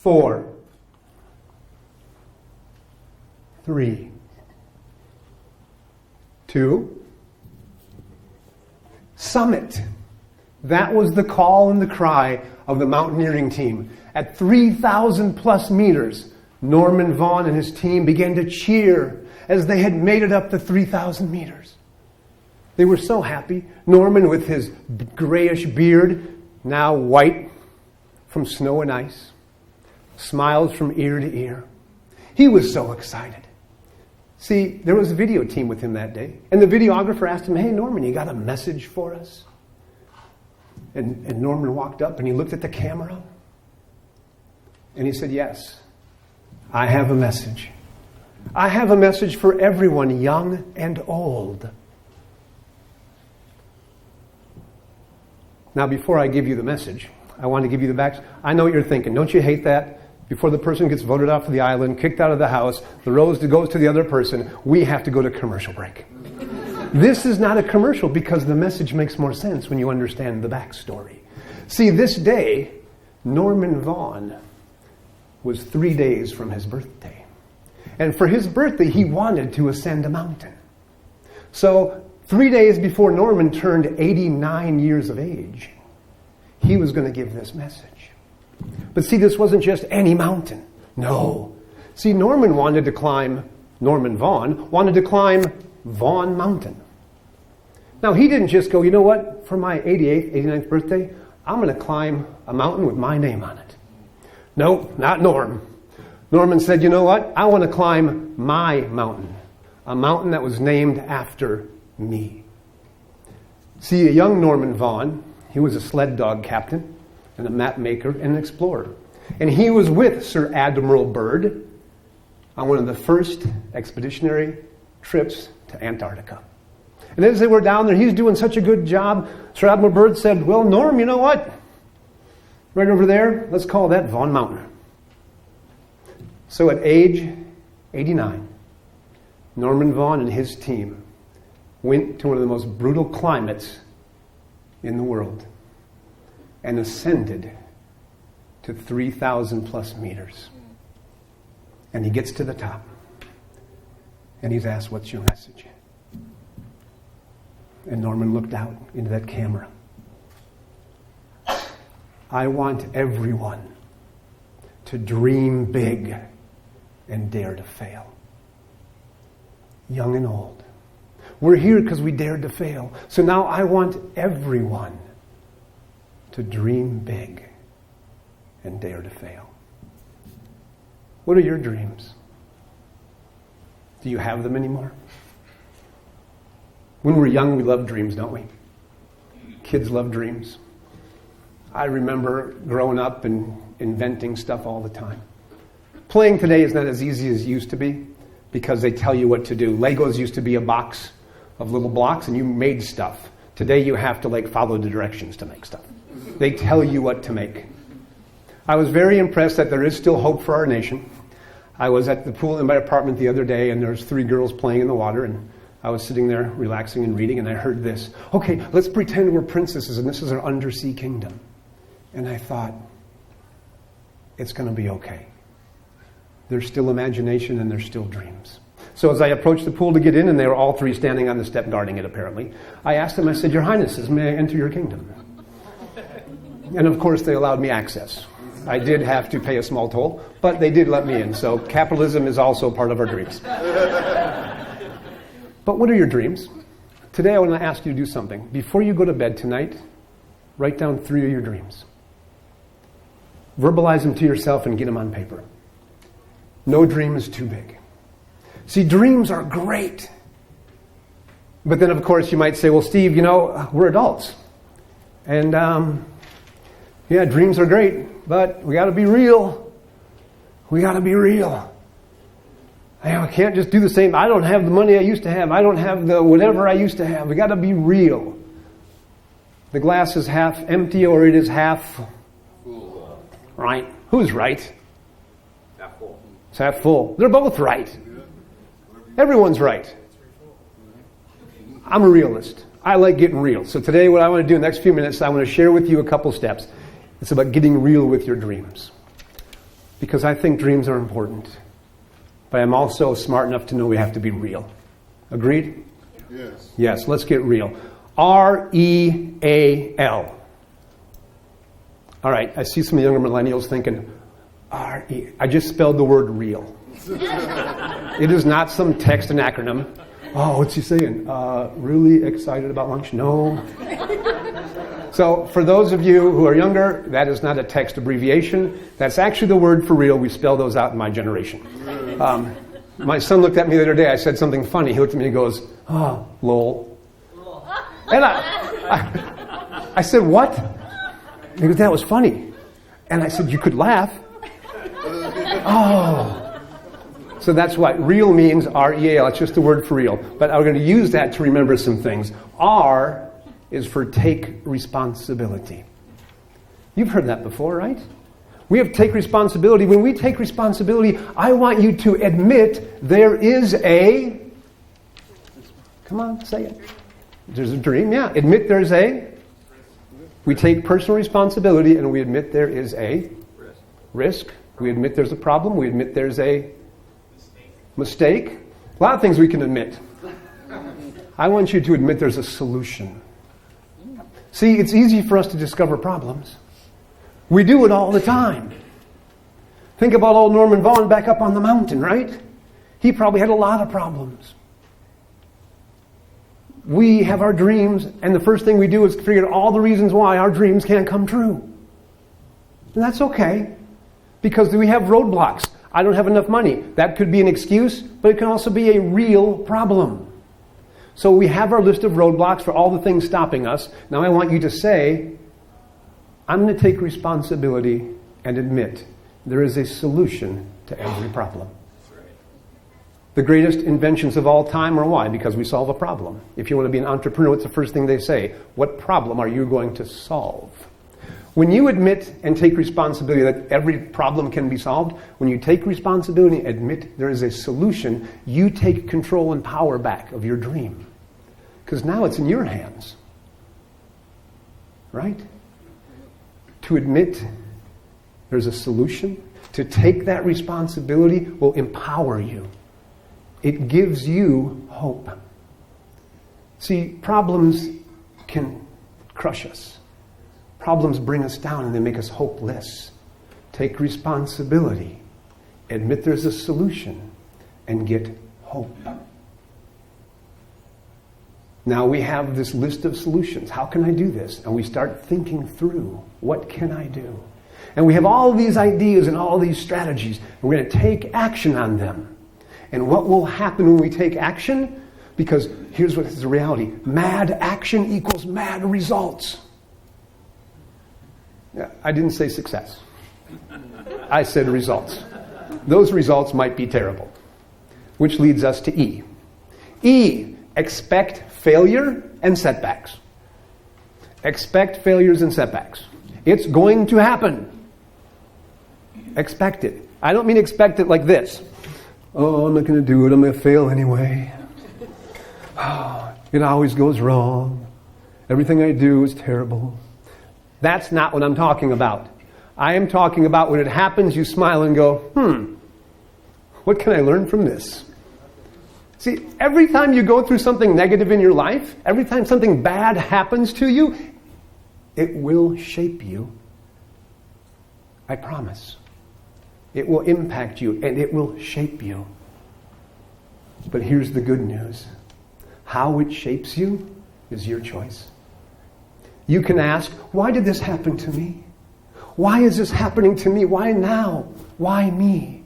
4, 3, 2, summit. That was the call and the cry of the mountaineering team. At 3,000 plus meters, Norman Vaughn and his team began to cheer as they had made it up the 3,000 meters. They were so happy. Norman, with his grayish beard, now white from snow and ice, smiled from ear to ear. He was so excited. See, there was a video team with him that day, and the videographer asked him, "Hey, Norman, you got a message for us?" And Norman walked up and he looked at the camera and he said, "Yes, I have a message. I have a message for everyone, young and old." Now, before I give you the message, I want to give you the back. I know what you're thinking. Don't you hate that? Before the person gets voted off of the island, kicked out of the house, the rose goes to the other person, we have to go to commercial break. This is not a commercial because the message makes more sense when you understand the backstory. See, this day, Norman Vaughn was 3 days from his birthday. And for his birthday, he wanted to ascend a mountain. So 3 days before Norman turned 89 years of age, he was going to give this message. But see, this wasn't just any mountain. No. See, Norman Vaughn wanted to climb Vaughn Mountain. Now, he didn't just go, you know what, for my 88th, 89th birthday, I'm going to climb a mountain with my name on it. No, not Norm. Norman said, you know what, I want to climb my mountain, a mountain that was named after me. See, a young Norman Vaughn, he was a sled dog captain and a map maker and an explorer. And he was with Sir Admiral Byrd on one of the first expeditionary trips to Antarctica. And as they were down there, he's doing such a good job. Sir Admiral Byrd said, well, Norm, you know what? Right over there, let's call that Vaughn Mountain. So at age 89, Norman Vaughn and his team went to one of the most brutal climates in the world and ascended to 3,000 plus meters. And he gets to the top. And he's asked, what's your message? And Norman looked out into that camera. I want everyone to dream big and dare to fail. Young and old. We're here because we dared to fail. So now I want everyone to dream big and dare to fail. What are your dreams? Do you have them anymore? When we're young, we love dreams, don't we? Kids love dreams. I remember growing up and inventing stuff all the time. Playing today is not as easy as it used to be because they tell you what to do. Legos used to be a box of little blocks and you made stuff. Today you have to follow the directions to make stuff. They tell you what to make. I was very impressed that there is still hope for our nation. I was at the pool in my apartment the other day and there's 3 girls playing in the water and I was sitting there relaxing and reading and I heard this. Okay, let's pretend we're princesses and this is our undersea kingdom. And I thought, it's going to be okay. There's still imagination and there's still dreams. So as I approached the pool to get in, and they were all 3 standing on the step guarding it apparently, I asked them, I said, Your Highnesses, may I enter your kingdom? And of course they allowed me access. I did have to pay a small toll, but they did let me in. So capitalism is also part of our dreams. But what are your dreams? Today I want to ask you to do something. Before you go to bed tonight, write down 3 of your dreams. Verbalize them to yourself and get them on paper. No dream is too big. See, dreams are great. But then, of course, you might say, well, Steve, we're adults. And, yeah, dreams are great, but we got to be real. We got to be real. I can't just do the same. I don't have the money I used to have. I don't have the whatever I used to have. We got to be real. The glass is half empty or it is half full. Right? Who's right? Half full. It's half full. They're both right. Everyone's right. I'm a realist. I like getting real. So today what I want to do in the next few minutes, I want to share with you a couple steps. It's about getting real with your dreams. because I think dreams are important. But I'm also smart enough to know we have to be real. Agreed? Yes. Yes, let's get real. R-E-A-L. All right, I see some younger millennials thinking, R-E. I just spelled the word real. It is not some text and acronym. Oh, what's he saying? Really excited about lunch? No. So for those of you who are younger, that is not a text abbreviation. That's actually the word for real. We spell those out in my generation. My son looked at me the other day. I said something funny. He looked at me and goes, oh, lol. And I said, what? He goes, that was funny. And I said, you could laugh. Oh. So that's what real means, R-E-A-L. It's just the word for real. But I'm going to use that to remember some things. R is for take responsibility. You've heard that before, right? We have to take responsibility. When we take responsibility, I want you to admit there is a... Come on, say it. There's a dream, yeah. Admit there's a... We take personal responsibility and we admit there is a... Risk. We admit there's a problem. We admit there's a... Mistake. A lot of things we can admit. I want you to admit there's a solution. See, it's easy for us to discover problems. We do it all the time. Think about old Norman Vaughan back up on the mountain, right? He probably had a lot of problems. We have our dreams, and the first thing we do is figure out all the reasons why our dreams can't come true. And that's okay, because we have roadblocks. I don't have enough money. That could be an excuse, but it can also be a real problem. So we have our list of roadblocks for all the things stopping us. Now I want you to say, I'm going to take responsibility and admit there is a solution to every problem. The greatest inventions of all time are why? Because we solve a problem. If you want to be an entrepreneur, what's the first thing they say? What problem are you going to solve? When you admit and take responsibility that every problem can be solved, when you take responsibility and admit there is a solution, you take control and power back of your dream. Because now it's in your hands. Right? To admit there's a solution, to take that responsibility will empower you. It gives you hope. See, problems can crush us. Problems bring us down and they make us hopeless. Take responsibility. Admit there's a solution and get hope. Now we have this list of solutions. How can I do this? And we start thinking through, what can I do? And we have all these ideas and all these strategies. And we're going to take action on them. And what will happen when we take action? Because here's what is the reality. Mad action equals mad results. I didn't say success. I said results. Those results might be terrible. Which leads us to E. E, expect failure and setbacks. Expect failures and setbacks. It's going to happen. Expect it. I don't mean expect it like this. Oh, I'm not going to do it. I'm going to fail anyway. Oh, it always goes wrong. Everything I do is terrible. That's not what I'm talking about. I am talking about when it happens, you smile and go, what can I learn from this? See, every time you go through something negative in your life, every time something bad happens to you, it will shape you. I promise. It will impact you and it will shape you. But here's the good news. How it shapes you is your choice. You can ask, why did this happen to me? Why is this happening to me? Why now? Why me?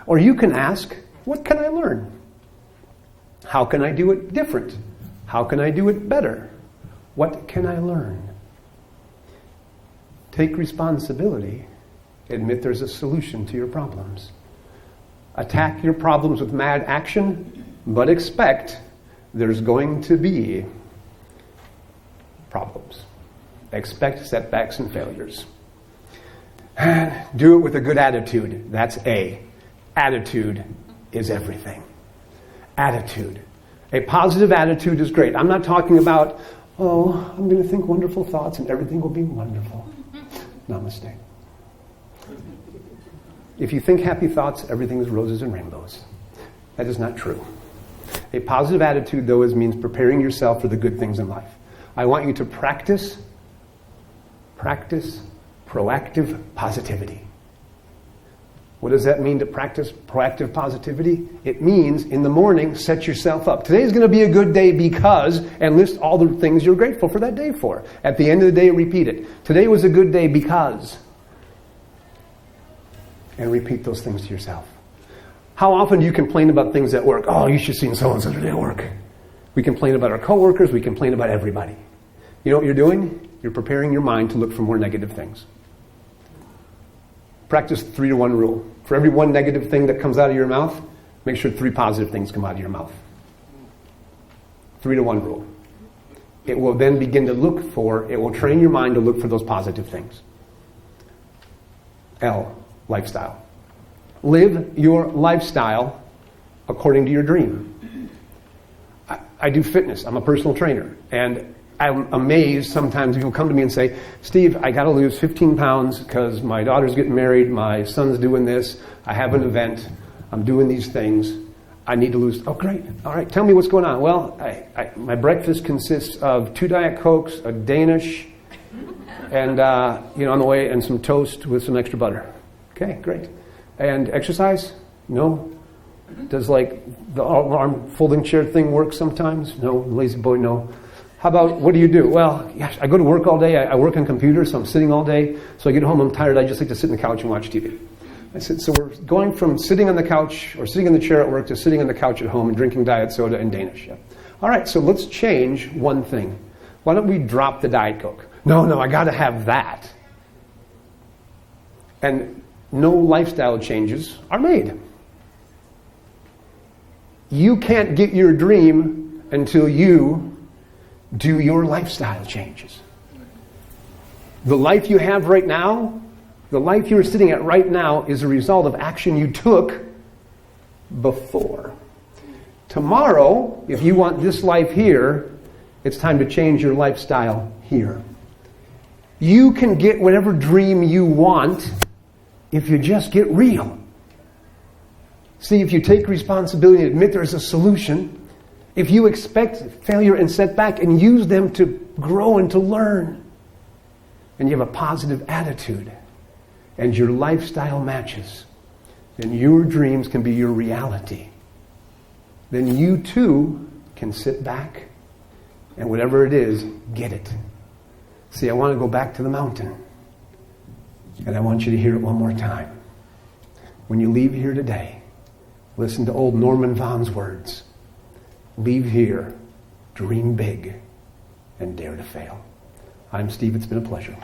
Or you can ask, what can I learn? How can I do it different? How can I do it better? What can I learn? Take responsibility. Admit there's a solution to your problems. Attack your problems with mad action, but expect there's going to be problems. Expect setbacks and failures. And do it with a good attitude. That's A. Attitude is everything. Attitude. A positive attitude is great. I'm not talking about, I'm going to think wonderful thoughts and everything will be wonderful. Namaste. if you think happy thoughts, everything is roses and rainbows. That is not true. A positive attitude, though, means preparing yourself for the good things in life. I want you to practice proactive positivity. What does that mean to practice proactive positivity? It means in the morning, set yourself up. Today's going to be a good day because, and list all the things you're grateful for that day for. At the end of the day, repeat it. Today was a good day because. And repeat those things to yourself. How often do you complain about things at work? Oh, you should have seen so-and-so today at work. We complain about our coworkers. We complain about everybody. You know what you're doing? You're preparing your mind to look for more negative things. Practice the 3-to-1 rule. For every one negative thing that comes out of your mouth, make sure 3 positive things come out of your mouth. 3-to-1 rule. It will then begin to it will train your mind to look for those positive things. L, lifestyle. Live your lifestyle according to your dream. I do fitness. I'm a personal trainer. And I'm amazed sometimes people come to me and say, Steve, I got to lose 15 pounds because my daughter's getting married, my son's doing this, I have an event, I'm doing these things, I need to lose. Oh, great. All right, tell me what's going on. Well, my breakfast consists of 2 Diet Cokes, a Danish, and on the way, and some toast with some extra butter. Okay, great. And exercise? No. Does the arm folding chair thing work sometimes? No. Lazy boy, no. How about, what do you do? Well, gosh, I go to work all day. I work on computers, so I'm sitting all day. So I get home, I'm tired. I just like to sit on the couch and watch TV. I said, so we're going from sitting on the couch or sitting in the chair at work to sitting on the couch at home and drinking diet soda and Danish. Yeah. All right, so let's change one thing. Why don't we drop the Diet Coke? No, I got to have that. And no lifestyle changes are made. You can't get your dream until you do your lifestyle changes. The life you have right now, the life you're sitting at right now is a result of action you took before. Tomorrow, if you want this life here, it's time to change your lifestyle here. You can get whatever dream you want if you just get real. See, if you take responsibility and admit there's a solution, if you expect failure and setback and use them to grow and to learn, and you have a positive attitude, and your lifestyle matches, then your dreams can be your reality. Then you too can sit back and whatever it is, get it. See, I want to go back to the mountain. And I want you to hear it one more time. When you leave here today, listen to old Norman Vaughn's words. Leave here, dream big, and dare to fail. I'm Steve. It's been a pleasure.